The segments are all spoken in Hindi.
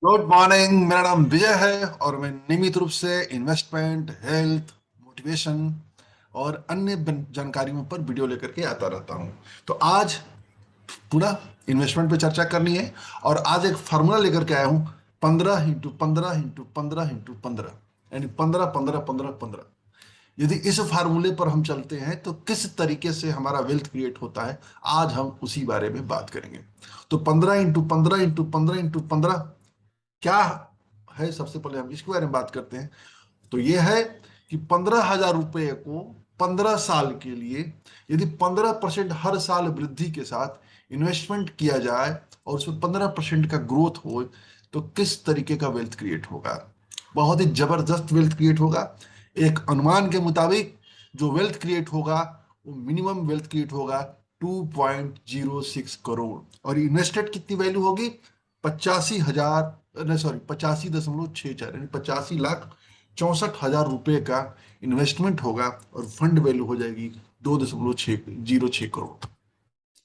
Good morning. मेरा नाम विजय है और मैं नियमित रूप से इन्वेस्टमेंट, हेल्थ, मोटिवेशन और अन्य जानकारियों पर वीडियो लेकर के आता रहता हूं। तो आज पूरा इन्वेस्टमेंट पे चर्चा करनी है और आज एक फार्मूला लेकर के आया हूं। 15 × 15 × 15 × 15 यानी 15 15 15 15। यदि इस फार्मूले पर हम चलते हैं तो किस तरीके से हमारा वेल्थ क्रिएट होता है, आज हम उसी बारे में बात करेंगे। तो 15 × 15 × 15 × 15 क्या है, सबसे पहले हम इसके बारे में बात करते हैं। तो यह है कि 15,000 रुपये को 15 साल के लिए यदि 15% हर साल वृद्धि के साथ इन्वेस्टमेंट किया जाए और उसमें 15% का ग्रोथ हो तो किस तरीके का वेल्थ क्रिएट होगा। बहुत ही जबरदस्त वेल्थ क्रिएट होगा। एक अनुमान के मुताबिक जो वेल्थ क्रिएट होगा वो मिनिमम वेल्थ क्रिएट होगा 2.06 करोड़। और इन्वेस्टेड कितनी वैल्यू होगी? 85,000, नहीं सॉरी, 85.64 यानी 85,64,000 रुपए का इन्वेस्टमेंट होगा और फंड वैल्यू हो जाएगी 2.06 करोड़,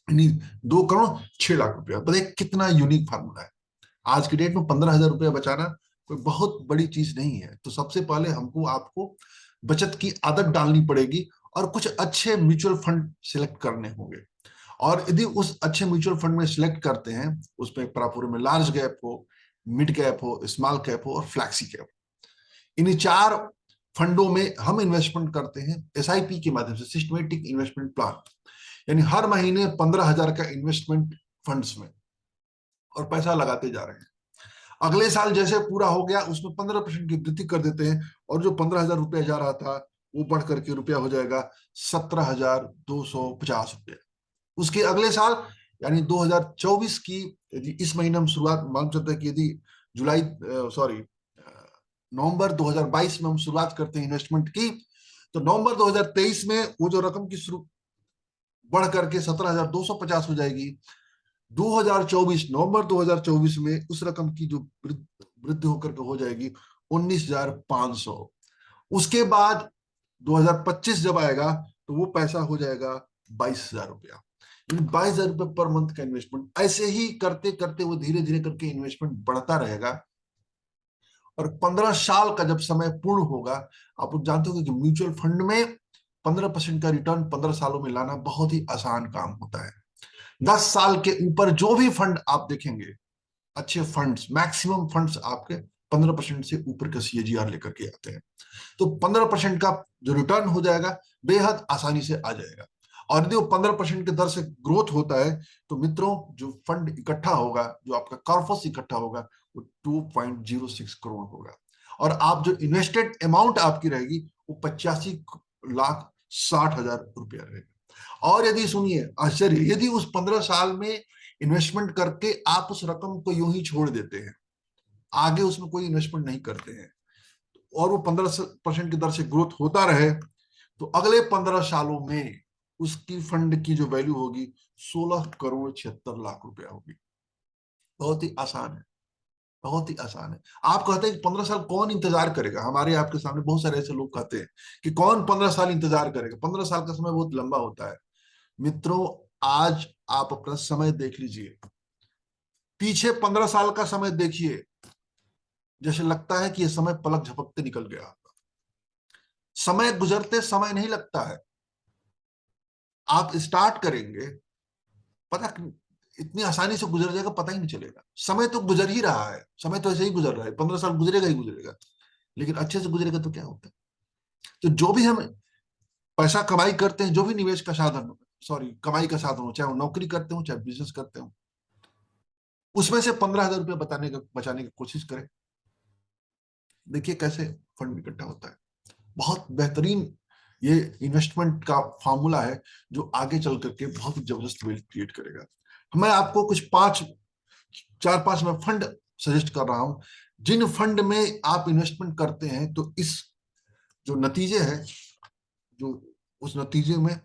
यानी 2 करोड़ 6 लाख रुपया। बताइए कितना यूनिक फार्मूला है। आज की डेट में 15,000 रुपया बचाना कोई बहुत बड़ी चीज नहीं है। तो सबसे पहले हमको आपको बचत की आदत डालनी पड़ेगी और कुछ अच्छे म्यूचुअल फंड सिलेक्ट करने होंगे। और यदि उस अच्छे म्यूचुअल फंड में सिलेक्ट करते हैं, उसमें पूरे में लार्ज गैप हो, मिड गैप हो, स्मॉल कैप हो और फ्लैक्सी कैप, इन चार फंडों में हम इन्वेस्टमेंट करते हैं एसआईपी के माध्यम से, सिस्टमेटिक इन्वेस्टमेंट प्लान। यानी हर महीने 15,000 का इन्वेस्टमेंट फंड्स में और पैसा लगाते जा रहे हैं। अगले साल जैसे पूरा हो गया उसमें 15% की वृद्धि कर देते हैं और जो 15,000 रुपया जा रहा था वो बढ़ करके रुपया हो जाएगा 17,250 रुपया। उसके अगले साल यानी 2024 की, यदि इस महीने हम शुरुआत मान सकते हैं कि यदि जुलाई सॉरी नवंबर 2022 में हम शुरुआत करते हैं इन्वेस्टमेंट की, तो नवंबर 2023 में वो जो रकम की शुरू बढ़ करके 17,250 हो जाएगी। 2024 नवंबर 2024 में उस रकम की जो वृद्धि होकर के हो जाएगी 19,500। उसके बाद 2025 जब आएगा तो वो पैसा हो जाएगा 22,000 रुपया। 22,000 रुपये पर मंथ का इन्वेस्टमेंट। ऐसे ही करते करते वो धीरे धीरे करके इन्वेस्टमेंट बढ़ता रहेगा और 15 साल का जब समय पूर्ण होगा, आप लोग जानते हो कि म्यूचुअल फंड में 15% का रिटर्न 15 सालों में लाना बहुत ही आसान काम होता है। 10 साल के ऊपर जो भी फंड आप देखेंगे, अच्छे फंड्स, मैक्सिमम फंड्स आपके 15% से ऊपर का सीएजीआर लेकर के आते हैं। तो 15% का जो रिटर्न हो जाएगा बेहद आसानी से आ जाएगा। और यदि वो 15% के दर से ग्रोथ होता है तो मित्रों जो फंड इकट्ठा होगा, जो आपका कॉर्पस इकट्ठा होगा, वो 2.06 करोड़ होगा। और आप जो इन्वेस्टेड अमाउंट आपकी रहेगी वो 85,60,000 रुपया रहेगा। और यदि सुनिए आश्चर्य, यदि उस 15 साल में इन्वेस्टमेंट करके आप उस रकम को यूं ही छोड़ देते हैं, आगे उसमें कोई इन्वेस्टमेंट नहीं करते हैं, और वो 15% की दर से ग्रोथ होता रहे, तो अगले 15 सालों में उसकी फंड की जो वैल्यू होगी 16 करोड़ 76 लाख रुपया होगी। बहुत ही आसान है, बहुत ही आसान है। आप कहते हैं कि 15 साल कौन इंतजार करेगा? हमारे आपके सामने बहुत सारे ऐसे लोग कहते हैं कि कौन 15 साल इंतजार करेगा, 15 साल का समय बहुत लंबा होता है। मित्रों, आज आप अपना समय देख लीजिए, पीछे 15 साल का समय देखिए, जैसे लगता है कि यह समय पलक झपकते निकल गया। समय गुजरते समय नहीं लगता है। आप स्टार्ट करेंगे, पता इतनी आसानी से गुजर जाएगा, पता ही नहीं चलेगा। समय तो गुजर ही रहा है, समय तो ऐसे ही गुजर रहा है, 15 साल गुजरेगा ही गुजरेगा। लेकिन अच्छे से गुजरेगा तो क्या होता है? तो जो भी हम पैसा कमाई करते हैं, जो भी निवेश का साधन, सॉरी कमाई का साधन हो, चाहे वो नौकरी करते हो चाहे बिजनेस करते हो, उसमें से 15,000 रुपये बचाने की कोशिश करें। देखिए कैसे फंड इकट्ठा होता है। बहुत बेहतरीन ये इन्वेस्टमेंट का फॉर्मूला है जो आगे चल करके बहुत ही जबरदस्त वेल्थ क्रिएट करेगा। मैं आपको कुछ 4-5 मैं फंड सजेस्ट कर रहा हूं, जिन फंड में आप इन्वेस्टमेंट करते हैं तो इस जो नतीजे हैं, जो उस नतीजे में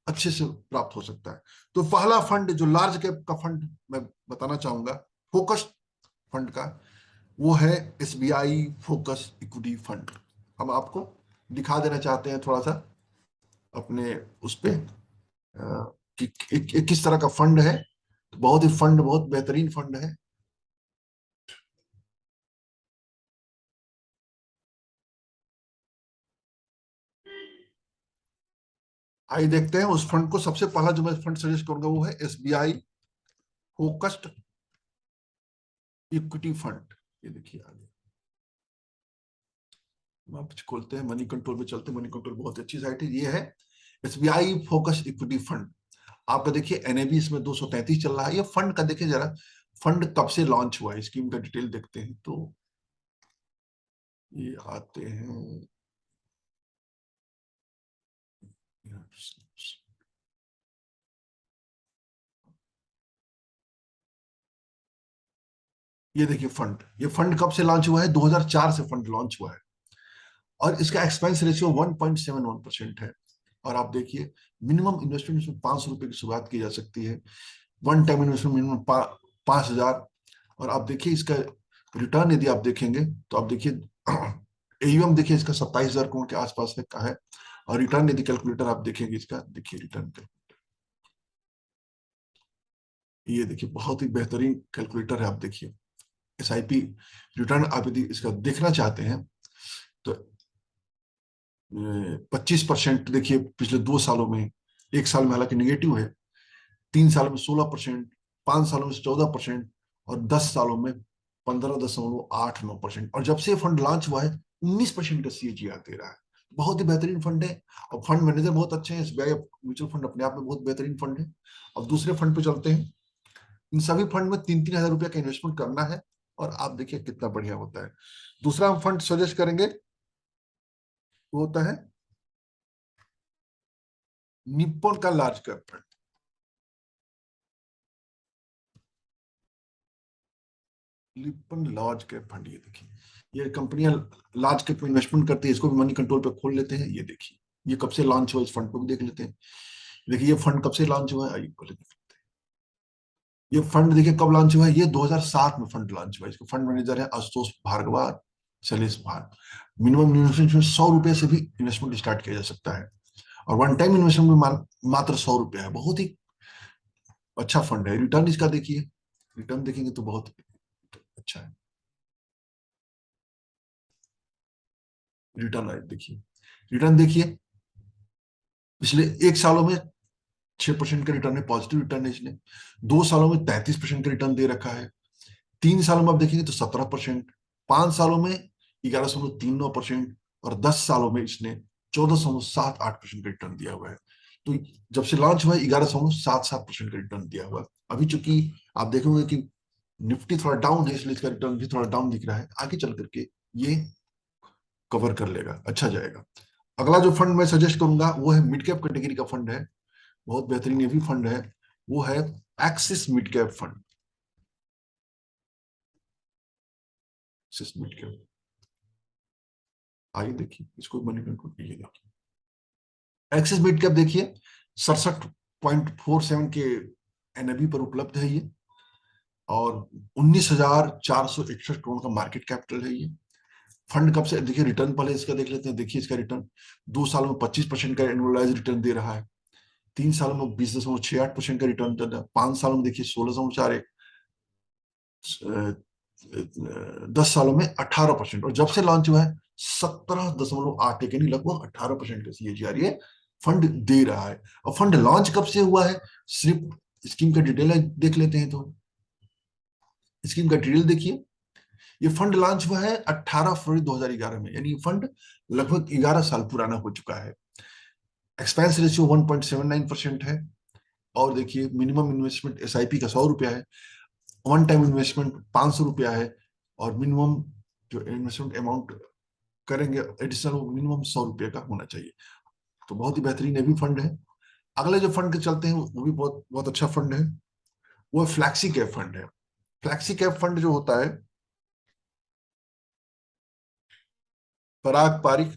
अच्छे से प्राप्त हो सकता है। तो पहला फंड जो लार्ज कैप का फंड मैं बताना चाहूंगा, फोकस फंड का, वो है एसबीआई फोकस इक्विटी फंड। हम आपको दिखा देना चाहते हैं थोड़ा सा अपने उस पे कि किस तरह का फंड है। कि, कि, कि किस तरह का फंड है। किस तरह का फंड है, किस तरह का फंड है। तो बहुत ही फंड बहुत बेहतरीन फंड है। बहुत ही फंड बहुत बेहतरीन फंड है। 4-5 मैं फंड सजेस्ट कर रहा हूं, जिन फंड में आप इन्वेस्टमेंट करते हैं तो इस जो नतीजे हैं, जो उस नतीजे में अच्छे से प्राप्त हो सकता है। तो पहला फंड जो लार्ज कैप का फंड मैं बताना चाहूंगा, फोकस फंड का, वो है एसबीआई फोकस इक्विटी फंड। हम आपको दिखा देना चाहते हैं थोड़ा सा अपने उस पे कि किस तरह का फंड है। आइए देखते हैं उस फंड को। सबसे पहला जो मैं फंड सजेस्ट करूंगा वो है एसबीआई फोकस्ड इक्विटी फंड। ये देखिए आगे आप खोलते हैं, मनी कंट्रोल पे चलते हैं। मनी कंट्रोल बहुत अच्छी साइट है। ये है एसबीआई फोकस इक्विटी फंड। आपका देखिए एनएबी इसमें 233 चल रहा है। ये फंड का देखिए जरा, फंड कब से लॉन्च हुआ है, स्कीम का डिटेल देखते हैं तो ये आते हैं। ये देखिए फंड, ये फंड कब से लॉन्च हुआ है? 2004 से फंड लॉन्च हुआ है और इसका एक्सपेंस रेशियो 1.71% है। और आप देखिए मिनिमम इन्वेस्टमेंट इसमें 500 रुपए की शुरुआत की जा सकती है। One time investment minimum 5,000। और आप देखिए इसका रिटर्न यदि आप देखेंगे तो आप देखिए एयूएम देखिए इसका 27,000 करोड़ के आसपास है का है। और रिटर्न यदि कैलकुलेटर आप देखेंगे इसका, देखिए रिटर्न का, ये देखिए बहुत ही बेहतरीन कैलकुलेटर है। आप देखिए एसआईपी रिटर्न आप यदि इसका देखना चाहते हैं तो 25% देखिए पिछले 2 सालों में। एक साल में हालांकि निगेटिव है, 3 सालों में 16%, 5 सालों में 14% और 10 सालों में 15.89%। और जब से फंड लॉन्च हुआ है 19% का सीएजीआर दे रहा है। बहुत ही बेहतरीन फंड है। और फंड मैनेजर बहुत अच्छे हैं। एसबीआई म्यूचुअल फंड अपने आप में बहुत बेहतरीन फंड है। अब दूसरे फंड पे चलते हैं। इन सभी फंड में 3-3 हजार रुपया का इन्वेस्टमेंट करना है और आप देखिए कितना बढ़िया होता है। दूसरा हम फंड सजेस्ट करेंगे वो होता है निप्पॉन का large cap fund. Nippon large cap fund, ये देखिए ये कंपनियां लार्ज कैप में इन्वेस्टमेंट करती है। इसको भी मनी कंट्रोल पे खोल लेते हैं। ये देखिए ये कब से लॉन्च हुआ, इस फंड को भी देख लेते हैं। देखिए ये फंड कब से लॉन्च हुआ है, आइए पहले देख लेते हैं। ये फंड देखिए कब लॉन्च हुआ है, ये 2007 में फंड लॉन्च हुआ है। इसके फंड मैनेजर है आशुतोष भार्गवा, शैलेश भार। मिनिमम इन्वेस्टमेंट में 100 रुपए से भी इन्वेस्टमेंट स्टार्ट किया जा सकता है। और वन टाइम इन्वेस्टमेंट में मात्र 100 रुपया है। बहुत ही अच्छा फंड है। रिटर्न इसका देखिए, रिटर्न देखेंगे तो बहुत अच्छा है। रिटर्न आए देखिए, रिटर्न देखिए पिछले 1 सालों में 6% का रिटर्न है, पॉजिटिव रिटर्न है इसने। 2 सालों में 33% का रिटर्न दे रखा है। 3 सालों में आप देखेंगे तो 17%। 5 सालों में 11.39% और 10 सालों में इसने 14.78% का रिटर्न दिया हुआ है। तो जब से लॉन्च हुआ है 11.77% का रिटर्न दिया हुआ है। अभी चूंकि आप देखोगे कि निफ्टी थोड़ा डाउन है इसलिए इसका रिटर्न भी थोड़ा डाउन दिख रहा है। आगे चल करके ये कवर कर लेगा, अच्छा जाएगा। अगला जो फंड मैं सजेस्ट करूंगा वो है मिड कैप कैटेगरी का फंड है। बहुत बेहतरीन ये भी फंड है। वो है axis mid cap fund. Axis mid cap, आइए देखिए इसको मनी कंट्रोल कीजिए। देखिए एक्सिस मिड कैप देखिए 67.47 के एनएबी पर उपलब्ध है ये। और 19,461 करोड़ का मार्केट कैपिटल है ये। फंड कब से, देखिए रिटर्न पहले इसका देख लेते हैं। देखिए इसका रिटर्न 2 सालों में 25% का एनुअलाइज रिटर्न दे रहा है। 3 सालों में 20.68% का रिटर्न दे रहा है। 5 सालों में देखिए 16.41। 10 सालों में 18%। और जब से लॉन्च हुआ है 17.81 यानी लगभग 18% का सीएजीआर ये फंड दे रहा है। और फंड लॉन्च कब से हुआ है, सिर्फ स्कीम का डिटेल देख लेते हैं तो स्कीम का डिटेल देखिए। ये फंड लॉन्च हुआ है 18 फरवरी 2011 में, यानी ये फंड लगभग 11 साल पुराना हो चुका है। एक्सपेंस रेशियो 1.79% है। और देखिए मिनिमम इन्वेस्टमेंट एसआईपी का 100 रुपया है। वन टाइम इन्वेस्टमेंट 500 रुपया है। और मिनिमम जो इन्वेस्टमेंट अमाउंट करेंगे एडिशनल वो मिनिमम 100 रुपये का होना चाहिए। तो बहुत ही बेहतरीन ये भी फंड है। अगले जो फंड के चलते हैं वो भी बहुत बहुत अच्छा फंड है। वो फ्लैक्सी कैप फंड है। फ्लैक्सी कैप फंड जो होता है, Parag Parikh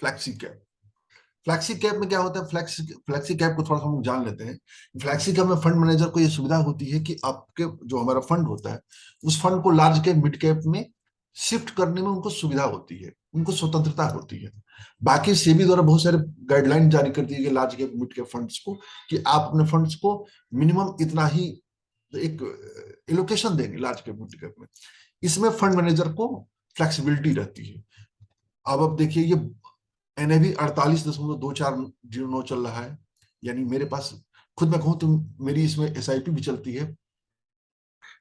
flexi cap. Flexi cap में क्या होता है, फ्लैक्सी कैप को थोड़ा सा हम लोग जान लेते हैं। फ्लैक्सी कैप में फंड मैनेजर को ये सुविधा होती है कि आपके जो हमारा फंड होता है उस फंड को लार्ज कैप मिड कैप में शिफ्ट करने में उनको सुविधा होती है, उनको स्वतंत्रता होती है। बाकी सेबी द्वारा बहुत सारे गाइडलाइन जारी कर दी गई large cap mid cap funds को कि आप अपने फंड्स को मिनिमम इतना ही एक एलोकेशन देंगे लार्ज कैप मिड कैप में। इसमें फंड मैनेजर को फ्लेक्सिबिलिटी रहती है। अब देखिए ये एनएवी 48.2409 चल रहा है। यानी मेरे पास खुद मैं कहूँ तो मेरी इसमें एसआईपी भी चलती है।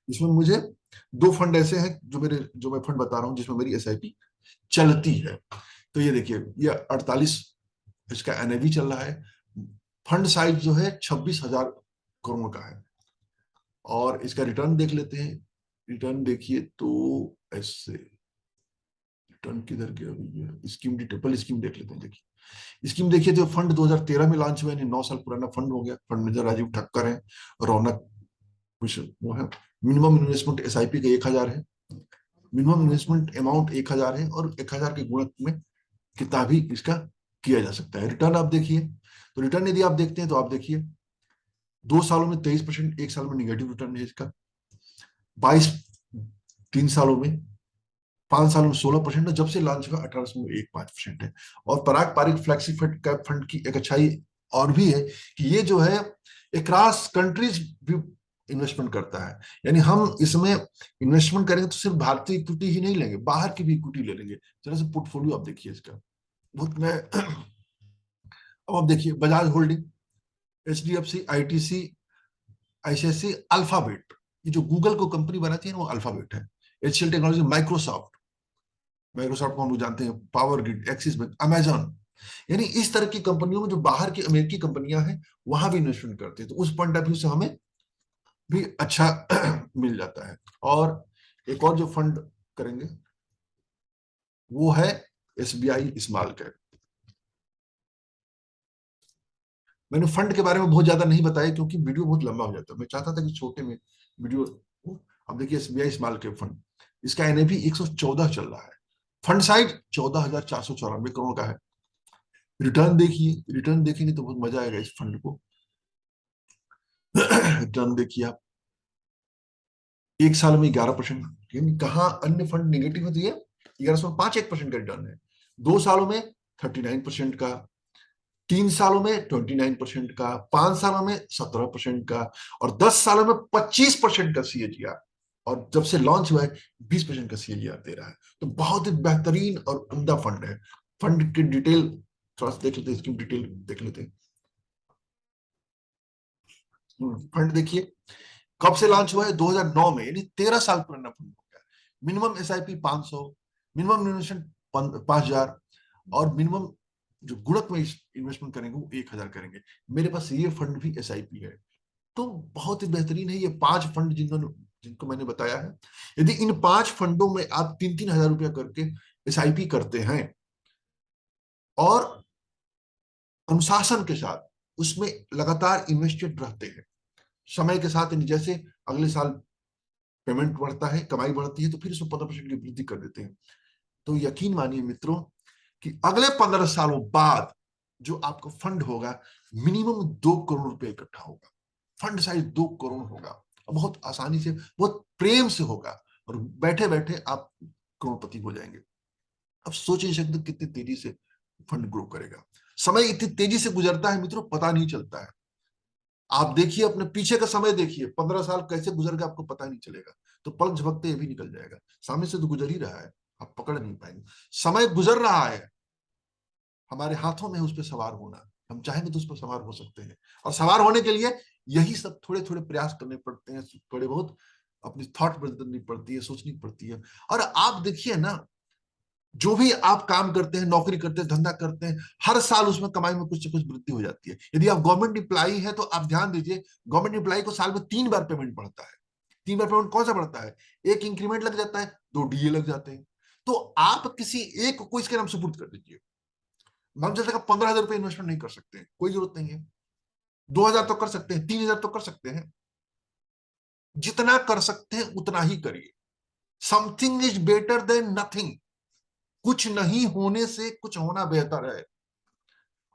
इसमें मुझे दो फंड ऐसे हैं जो मैं फंड बता रहा हूँ जिसमें मेरी एसआईपी चलती है। तो ये देखिए ये 48 इसका एनएवी चल रहा है। फंड साइज जो है 26,000 करोड़ का है। और इसका रिटर्न देख लेते हैं। रिटर्न देखिए तो ऐसे रिटर्न किधर गया भैया, स्कीम डिटेल स्कीम देख लेते हैं। देखिए स्कीम देखिए तो फंड 2013 में लॉन्च हुआ, यानी 9 साल पुराना फंड हो गया। फंड मैनेजर राजीव ठक्कर है, रौनक कुछ वो है। मिनिमम इन्वेस्टमेंट एसआईपी का 1,000 है। मिनिमम इन्वेस्टमेंट अमाउंट 1,000 है और 1,000 के गुणक में कितना भी इसका किया जा सकता है। रिटर्न आप देखिए तो रिटर्न यदि आप देखते हैं तो आप देखिए 2 सालों में 23%, 1 साल में निगेटिव रिटर्न है इसका। 22 3 सालों में, 5 सालों में 16% है। जब से लॉन्च हुआ 18 में 5% है। और पराग पारिक फ्लैक्सी कैप फंड की एक अच्छाई और भी है कि ये जो है अक्रॉस कंट्रीज भी इन्वेस्टमेंट करता है। यानी हम इसमें इन्वेस्टमेंट करेंगे तो सिर्फ भारतीय इक्विटी ही नहीं लेंगे, बाहर की भी इक्विटी ले लेंगे। जरा से पोर्टफोलियो आप देखिए इसका। बहुत मैं अब आप देखिए Bajaj holding, HDFC, ITC, ICIC, Alphabet. ये जो गूगल को कंपनी बनाती है ना वो अल्फाबेट है। एचसीएल टेक्नोलॉजी, माइक्रोसॉफ्ट, माइक्रोसॉफ्ट को हम लोग जानते हैं, power grid, axis bank, Amazon. यानी इस तरह की कंपनियों में जो बाहर की अमेरिकी कंपनियां हैं वहां भी इन्वेस्टमेंट करते हैं, तो उस पॉइंट ऑफ व्यू से हमें भी अच्छा मिल जाता है। और एक और जो फंड करेंगे वो है एसबीआई स्मॉल कैप। मैंने फंड के बारे में बहुत ज्यादा नहीं बताया क्योंकि वीडियो बहुत लंबा हो जाता है, मैं चाहता था कि छोटे में वीडियो हो। अब देखिए एसबीआई स्मॉल कैप फंड, इसका एनएवी 114 चल रहा है। फंड साइज 14,494 करोड़ का है। रिटर्न देखिए, रिटर्न देखेंगे तो बहुत मजा आएगा इस फंड को। रिटर्न देखिए आप, 1 साल में 11%। कहाँ अन्य फंड निगेटिव होती है, 11 में 5 1% का रिटर्न है। 2 सालों में 39% का, 3 सालों में 29% का, 5 सालों में 17% का, और 10 सालों में 25% का सीएजीआर। और जब से लॉन्च हुआ है 20% का सीएजीआर दे रहा है। तो बहुत ही बेहतरीन और उम्दा फंड है। फंड की डिटेल थोड़ा सा देख लेते हैं, इसकी डिटेल देख लेते हैं। फंड देखिए कब से लॉन्च हुआ है, 2009 में, यानी 13 साल पुराना फंड हो गया। मिनिमम एसआईपी 500, मिनिमम इन्वेस्टमेंट 5,000, और मिनिमम जो गुणक में इन्वेस्टमेंट करेंगे वो 1,000 करेंगे। मेरे पास ये फंड भी एसआईपी है। तो बहुत ही बेहतरीन है ये 5 फंड जिनको मैंने बताया है। यदि इन 5 फंडों में आप 3-3 हजार रुपया करके एसआईपी करते हैं और अनुशासन के साथ उसमें लगातार इन्वेस्टेड रहते हैं, समय के साथ जैसे अगले साल पेमेंट बढ़ता है, कमाई बढ़ती है, तो फिर उसमें 15% की वृद्धि कर देते हैं। तो यकीन मानिए मित्रों कि अगले 15 सालों बाद जो आपका फंड होगा मिनिमम 2 करोड़ रुपए इकट्ठा होगा। फंड साइज 2 करोड़ होगा और बहुत आसानी से, बहुत प्रेम से होगा, और बैठे बैठे आप करोड़पति हो जाएंगे। अब सोच नहीं सकते कितनी तेजी से फंड ग्रो करेगा। समय इतनी तेजी से गुजरता है मित्रों, पता नहीं चलता है। आप देखिए अपने पीछे का समय देखिए, 15 साल कैसे गुजर गया आपको पता नहीं चलेगा। तो पलक झपकते ये भी निकल जाएगा। सामने से तो गुजर ही रहा है, आप पकड़ नहीं पाएंगे। समय गुजर रहा है, हमारे हाथों में है उस पर सवार होना। हम चाहेंगे तो उस पर सवार हो सकते हैं। और सवार होने के लिए यही सब थोड़े थोड़े प्रयास करने पड़ते हैं, थोड़े बहुत अपनी थॉट बदलनी पड़ती है, सोचनी पड़ती है। और आप देखिए ना, जो भी आप काम करते हैं, नौकरी करते हैं, धंधा करते हैं, हर साल उसमें कमाई में कुछ ना कुछ वृद्धि हो जाती है। यदि आप गवर्नमेंट एम्प्लॉई है तो आप ध्यान दीजिए, गवर्नमेंट एम्प्लॉई को साल में 3 बार पेमेंट बढ़ता है। 3 बार पेमेंट कौन सा बढ़ता है, एक इंक्रीमेंट लग जाता है, 2 डीए लग जाते हैं। तो आप किसी एक को इसके नाम सुपुर्द कर दीजिए। मान चलते का 15,000 रुपए इन्वेस्टमेंट नहीं कर सकते हैं, कोई जरूरत नहीं है। 2,000 तो कर सकते हैं, 3,000 तो कर सकते हैं। जितना कर सकते हैं उतना ही करिए। Something is better than nothing. कुछ नहीं होने से कुछ होना बेहतर है।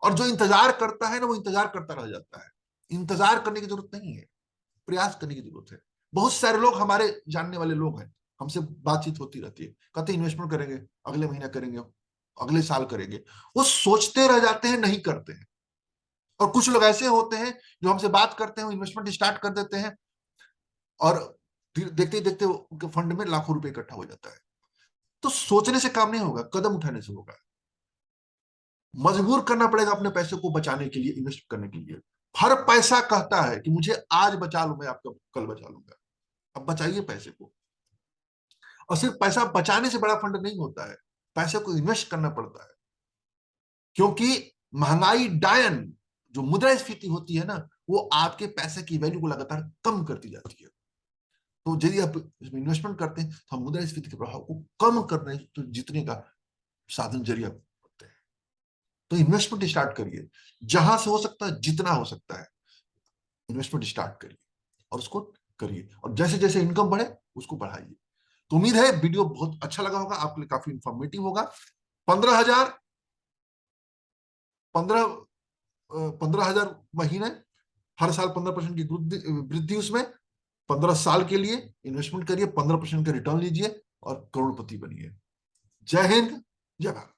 और जो इंतजार करता है ना वो इंतजार करता रह जाता है। इंतजार करने की जरूरत नहीं है, प्रयास करने की जरूरत है। बहुत सारे लोग हमारे जानने वाले लोग हैं, हमसे बातचीत होती रहती है, कहते इन्वेस्टमेंट करेंगे, अगले महीना करेंगे, अगले साल करेंगे। वो सोचते रह जाते हैं, नहीं करते हैं। और कुछ लोग ऐसे होते हैं जो हमसे बात करते हैं, इन्वेस्टमेंट स्टार्ट कर देते हैं, और देखते ही देखते उनके फंड में लाखों रुपए इकट्ठा हो जाता है। तो सोचने से काम नहीं होगा, कदम उठाने से होगा। मजबूर करना पड़ेगा अपने पैसे को बचाने के लिए, इन्वेस्ट करने के लिए। हर पैसा कहता है कि मुझे आज बचा लो, मैं आपका कल बचा लूंगा। अब बचाइए पैसे को। और सिर्फ पैसा बचाने से बड़ा फंड नहीं होता है, पैसे को इन्वेस्ट करना पड़ता है। क्योंकि महंगाई डायन, जो मुद्रास्फीति होती है ना, वो आपके पैसे की वैल्यू को लगातार कम करती जाती है। तो यदि आप इन्वेस्टमेंट करते हैं तो हम मुद्रास्फीति के प्रभाव को कम करने तो जीतने का साधन जरिया होते हैं। तो इन्वेस्टमेंट स्टार्ट करिए, जहां से हो सकता है, जितना हो सकता है इन्वेस्टमेंट स्टार्ट करिए और उसको करिए, और जैसे जैसे इनकम बढ़े उसको बढ़ाइए। तो उम्मीद है वीडियो बहुत अच्छा लगा होगा, आपके लिए काफी इंफॉर्मेटिव होगा। 15,000, 15 15,000 महीने, हर साल 15% की वृद्धि वृद्धि उसमें, 15 साल के लिए इन्वेस्टमेंट करिए, 15% का रिटर्न लीजिए और करोड़पति बनिए। जय हिंद, जय भारत।